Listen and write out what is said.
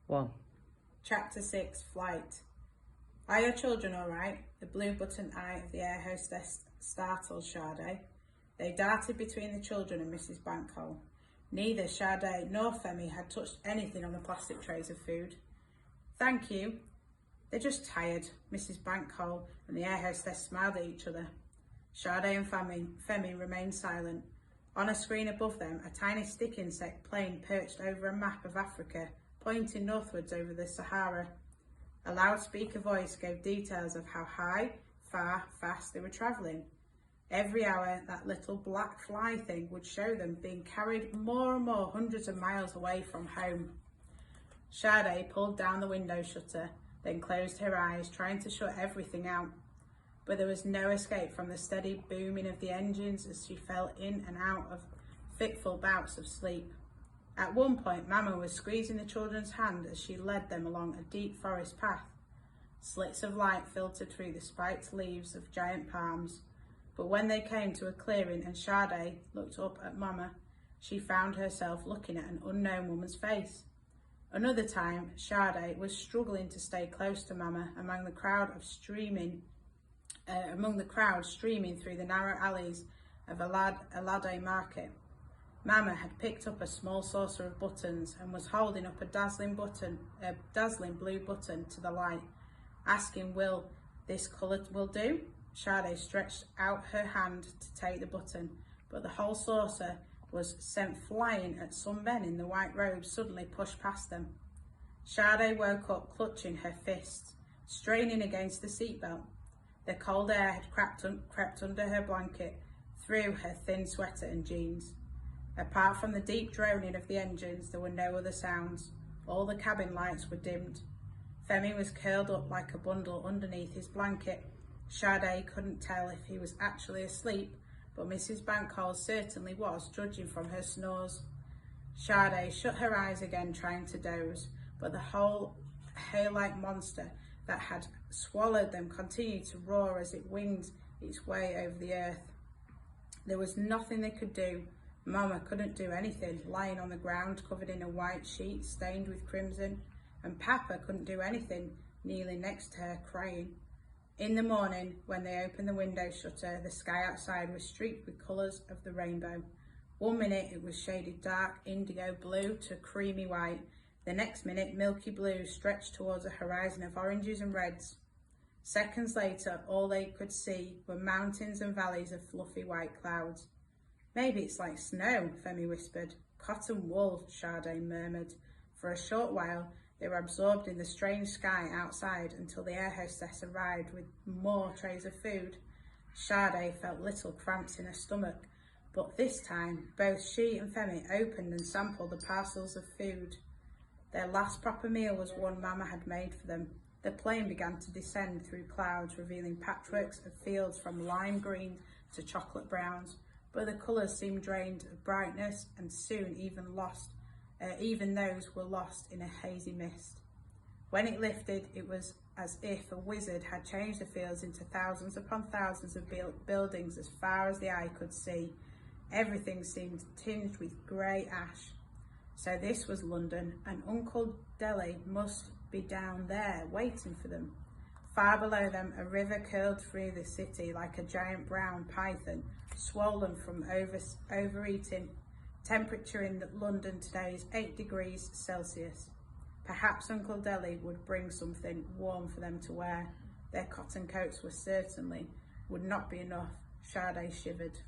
One. Chapter 6, Flight. Are your children all right? The blue button eye of the air hostess startled Sade. They darted between the children and Mrs. Bankole. Neither Sade nor Femi had touched anything on the plastic trays of food. Thank you. They're just tired. Mrs. Bankole and the air hostess smiled at each other. Sade and Femi remained silent. On a screen above them, a tiny stick insect plane perched over a map of Africa, pointing northwards over the Sahara. A loudspeaker voice gave details of how high, far, fast they were travelling. Every hour, that little black fly thing would show them being carried more and more hundreds of miles away from home. Sade pulled down the window shutter, then closed her eyes, trying to shut everything out. But there was no escape from the steady booming of the engines as she fell in and out of fitful bouts of sleep. At one point, Mama was squeezing the children's hand as she led them along a deep forest path. Slits of light filtered through the spiked leaves of giant palms. But when they came to a clearing and Sade looked up at Mama, she found herself looking at an unknown woman's face. Another time, Sade was struggling to stay close to Mama among the crowd streaming through the narrow alleys of Alade Market. Mama had picked up a small saucer of buttons and was holding up a dazzling blue button to the light, asking, "Will this colour do?" Sade stretched out her hand to take the button, but the whole saucer was sent flying at some men in the white robes suddenly pushed past them. Sade woke up clutching her fists, straining against the seatbelt. The cold air had crept under her blanket, through her thin sweater and jeans. Apart from the deep droning of the engines, there were no other sounds. All the cabin lights were dimmed. Femi was curled up like a bundle underneath his blanket. Sade couldn't tell if he was actually asleep, but Mrs. Bankole certainly was, judging from her snores. Sade shut her eyes again, trying to doze, but the whole hair-like monster that had swallowed them continued to roar as it winged its way over the earth. There was nothing they could do. Mama couldn't do anything, lying on the ground covered in a white sheet stained with crimson, and Papa couldn't do anything, kneeling next to her, crying. In the morning, when they opened the window shutter, the sky outside was streaked with colours of the rainbow. 1 minute it was shaded dark indigo blue to creamy white. The next minute, milky blue stretched towards a horizon of oranges and reds. Seconds later, all they could see were mountains and valleys of fluffy white clouds. "Maybe it's like snow," Femi whispered. "Cotton wool," Sade murmured. For a short while, they were absorbed in the strange sky outside until the air hostess arrived with more trays of food. Sade felt little cramps in her stomach, but this time, both she and Femi opened and sampled the parcels of food. Their last proper meal was one Mama had made for them. The plane began to descend through clouds, revealing patchworks of fields from lime green to chocolate browns, but the colours seemed drained of brightness and soon even those were lost in a hazy mist. When it lifted, it was as if a wizard had changed the fields into thousands upon thousands of buildings as far as the eye could see. Everything seemed tinged with grey ash. So this was London, and Uncle Deli must be down there waiting for them. Far below them, a river curled through the city like a giant brown python, swollen from overeating. Temperature in London today is 8 degrees Celsius. Perhaps Uncle Deli would bring something warm for them to wear. Their cotton coats would not be enough. Sade shivered.